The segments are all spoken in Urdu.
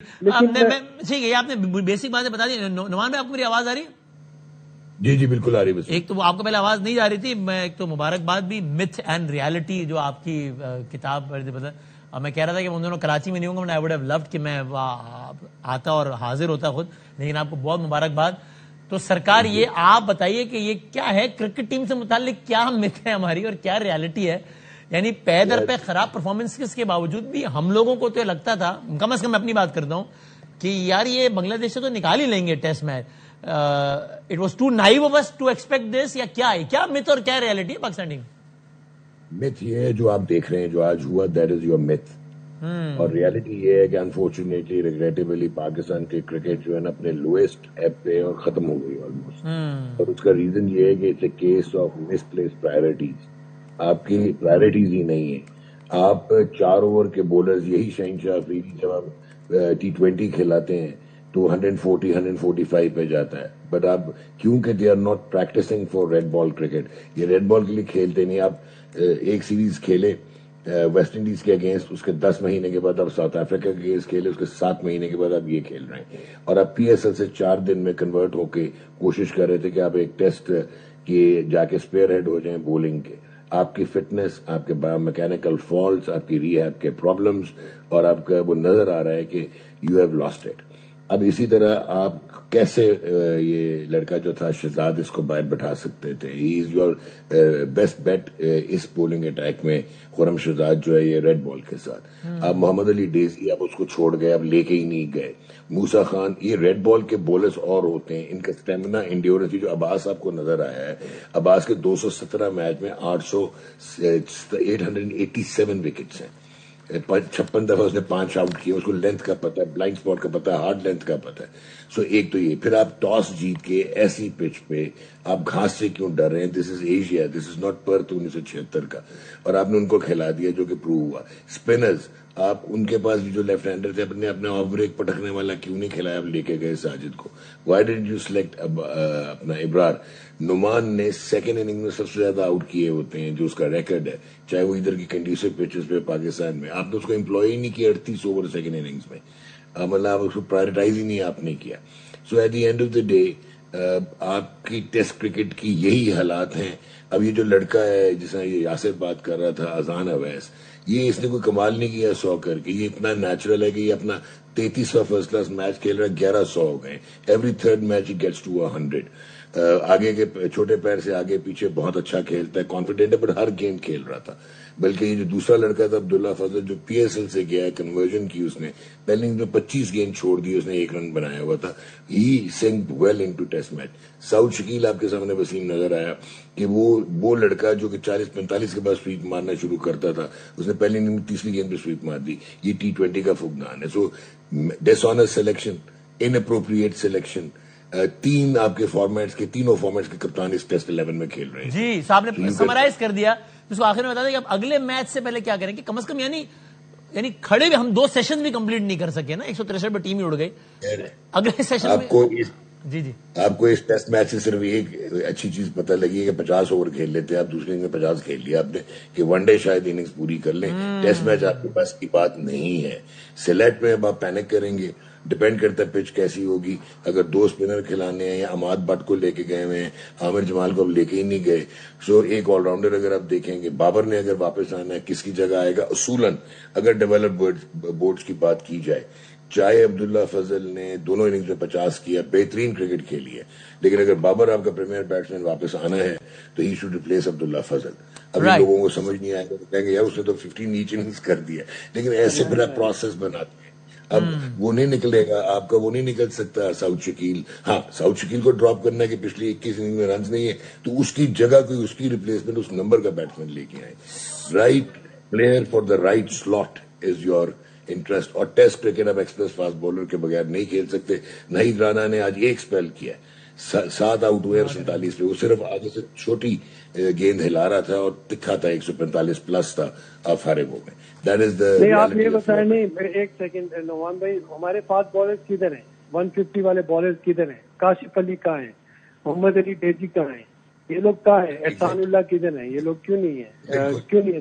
ٹھیک ہے، آپ نے بیسک باتیں بتا دی. نعمان بھائی، آپ کو میری آواز آ رہی ہے؟ جی بالکل آ رہی ہے. ایک تو آپ کو پہلے آواز نہیں جا رہی تھی. میں ایک تو مبارکباد بھی متھ اینڈ ریالٹی جو آپ کی کتاب اور میں کہہ رہا تھا کہ میں دونوں کراچی میں نہیں ہوں گا. آئی ووڈ ہیو لوڈ کہ میں آتا اور حاضر ہوتا خود، لیکن آپ کو بہت مبارکباد. تو سرکار یہ آپ بتائیے کہ یہ کیا ہے، کرکٹ ٹیم سے متعلق کیا متھ ہے ہماری اور کیا ریالٹی ہے؟ یعنی پے در پہ خراب پرفارمنس کے باوجود بھی ہم لوگوں کو تو لگتا تھا، کم از کم میں اپنی بات کرتا ہوں، کہ یار یہ بنگلہ دیش سے تو نکال ہی لیں گے test match. It was too naive of us to expect this, یا کیا مت اور کیا ریالٹی ہے پاکستان ٹیم؟ متھ یہ ہے جو آپ دیکھ رہے ہیں، جو آج ہوا، دیٹ از یور متھ. اور ریالٹی یہ ہے کہ انفارچونیٹلی ریگریٹیبلی پاکستان کے کرکٹ جو ہے نا اپنے لوئسٹ ایپ پہ اور ختم ہو گئی آلموسٹ. اور اس کا ریزن یہ ہے کہ it's a case of misplaced priorities. آپ کی پرائرٹیز ہی نہیں ہے. آپ 4 اوور کے بولرز، یہی شہنشاہ افریدی جب آپ T20 کھلاتے ہیں تو 140 145 پہ جاتا ہے. بٹ آپ کیونکہ they are not practising for red ball cricket, یہ ریڈ بال کے لیے کھیلتے نہیں. آپ ایک سیریز کھیلے ویسٹ انڈیز کے اگینسٹ، اس کے 10 مہینے کے بعد آپ ساؤتھ افریقہ کے اگینسٹ کھیلے، اس کے 7 مہینے کے بعد آپ یہ کھیل رہے ہیں. اور آپ PSL سے 4 دن میں کنورٹ ہو کے کوشش کر رہے تھے کہ آپ ایک ٹیسٹ کے جا کے اسپیئر ہیڈ ہو جائیں بولنگ کے. آپ کی فٹنس، آپ کے میکینیکل فالٹس، آپ کی ریہیب کے پرابلمز، اور آپ کا وہ نظر آ رہا ہے کہ یو ہیو لاسٹ اٹ. اب اسی طرح آپ کیسے یہ لڑکا جو تھا شہزاد، اس کو باہر بٹھا سکتے تھے؟ He is your best bat اس بولنگ اٹیک میں. خرم شہزاد جو ہے یہ ریڈ بال کے ساتھ. اب محمد علی ڈیزی اب اس کو چھوڑ گئے، اب لے کے ہی نہیں گئے. موسیٰ خان، یہ ریڈ بال کے بولرز اور ہوتے ہیں، ان کا اسٹیمنا انڈیورنس. جو عباس آپ کو نظر آیا ہے، عباس کے 217 میچ میں 887 وکٹس ہیں. 56 دفعہ اس نے 5 آؤٹ کیے. اس کو لینتھ کا پتہ ہے، بلائنڈ اسپاٹ کا پتہ ہے، ہارڈ لینتھ کا پتہ ہے. سو ایک تو یہ. پھر آپ ٹاس جیت کے ایسی پچ پہ آپ گھاس سے کیوں ڈر رہے ہیں؟ This is Asia, this is not Perth 1976 کا. اور آپ نے ان کو کھلا دیا جو کہ پروو ہوا. اسپنرز، آپ ان کے پاس جو لیفٹ ہینڈر تھے، اپنے آف بریک پٹکنے والا کیوں نہیں کھلایا؟ آپ لے کے گئے ساجد کو. وائی ڈڈ یو سلیکٹ اپنا ابرار؟ نعمان نے سیکنڈ اننگ میں سب سے زیادہ آؤٹ کیے ہوتے ہیں، جو اس کا ریکارڈ ہے، چاہے وہ ادھر کی کنڈیشن پچز پہ پاکستان میں. آپ نے اس کو امپلائی نہیں کیا 38 اوور سیکنڈ اننگز میں. مطلب اس کو پرائرٹائز ہی نہیں آپ نے کیا. So at the end of the day آپ کی ٹیسٹ کرکٹ کی یہی حالات ہیں. اب یہ جو لڑکا ہے جس طرح یہ یاسر بات کر رہا تھا، اذان اویس، یہ اس نے کوئی کمال نہیں کیا 100 کر کے. یہ اتنا نیچرل ہے کہ یہ اپنا 33واں فرسٹ کلاس میچ کھیل رہا ہے. 1100 ہو گئے. ایوری تھرڈ میچ ہی گیٹس ٹو 100. آگے کے چھوٹے پیر سے آگے پیچھے بہت اچھا کھیلتا ہے، کانفیڈنٹ ہے، بٹ ہر گیم کھیل رہا تھا. بلکہ یہ جو دوسرا لڑکا تھا عبداللہ فضل، جو PSL سے گیا ہے، کنورژن کی اس نے، پہلے میں 25 گیند چھوڑ دی، اس نے 1 رن بنایا ہوا تھا. He sunk well in two test match. Saud Shakeel آپ کے سامنے وسیم نظر آیا کہ وہ لڑکا جو کہ 40-45 کے بعد سویپ مارنا شروع کرتا تھا، اس نے پہلی اننگ میں 30ویں گیند پہ سویپ مار دی. یہ T20 کا فقدان ہے. سو ڈس آنر سلیکشن، ان اپروپریٹ سلیکشن. 3 آپ کے فارمیٹس کے، تینوں فارمیٹس کے کپتان اس ٹیسٹ 11 میں کھیل رہے ہیں. جی صاحب نے سمرائز کر دیا. اس کو آخر میں بتا دیں کہ اب اگلے میچ سے پہلے کیا کریں کہ کم از کم یعنی کھڑے ہوئے ہم 2 سیشن بھی کمپلیٹ نہیں کر سکے نا. 163 پہ ٹیم ہی اڑ گئی. اگلے سیشن آپ کو جی آپ کو اس ٹیسٹ میچ سے صرف ایک اچھی چیز پتہ لگی ہے کہ 50 اوور کھیل لیتے ہیں آپ. دوسرے اننگ میں 50 کھیل لیا آپ نے کہ ون ڈے شاید اننگز پوری کر لیں. ٹیسٹ میچ آپ کے پاس کی بات نہیں ہے. سلیٹ میں اب آپ پینک کریں گے. ڈپینڈ کرتا ہے پچ کیسی ہوگی. اگر 2 اسپنر کھلانے ہیں یا اماد بٹ کو لے کے گئے ہوئے ہیں، عامر جمال کو اب لے کے ہی نہیں گئے. سو ایک آل راؤنڈر اگر آپ دیکھیں گے، بابر نے اگر واپس آنا ہے، کس کی جگہ آئے گا؟ اصولاً اگر ڈیولپ بورڈز کی بات کی جائے، چاہے عبداللہ فضل نے دونوں اننگز میں 50 کیا، بہترین کرکٹ کھیلی ہے، لیکن اگر بابر آپ کا پریمیئر بیٹسمین واپس آنا ہے تو ہی شوڈ ریپلیس عبداللہ فضل. ابھی لوگوں کو سمجھ نہیں آئے گا، کہیں گے یار اس نے تو 15 ایچ اننگز کر دیا. لیکن ایسے پھر آپ پروسیس بناتے ہیں. اب وہ نہیں نکلے گا آپ کا، وہ نہیں نکل سکتا سعود شکیل. ہاں سعود شکیل کو ڈراپ کرنا ہے کہ پچھلی 21 اننگ میں رنز نہیں ہے، تو اس کی جگہ کوئی اس کی ریپلیسمنٹ اس نمبر کا بیٹسمین لے کے آئے. Right player for the right slot is your interest. اور ٹیسٹ کرکٹ اب ایکسپریس فاسٹ بولر کے بغیر نہیں کھیل سکتے. نہید رانا نے آج 1 اسپیل کیا، 7 آؤٹ ہوئے اور 47 پہ. وہ صرف آگے سے چھوٹی گیند ہلا رہا تھا اور تکھا تھا، 145 پلس تھا. آپ فارغ ہو گئے. نہیں آپ یہ بتائیں. نہیں ایک سیکنڈ نعمان بھائی، ہمارے فاسٹ بالرز کدھر ہیں؟ 150 والے بالرز کدھر ہیں؟ کاشف علی کہاں ہیں؟ محمد علی ڈیزی کہاں ہیں؟ یہ لوگ کہاں ہیں؟ احسان اللہ کدھر ہیں؟ یہ لوگ کیوں نہیں ہیں؟ کیوں نہیں ہے؟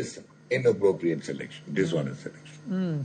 Is inappropriate selection, dishonest selection.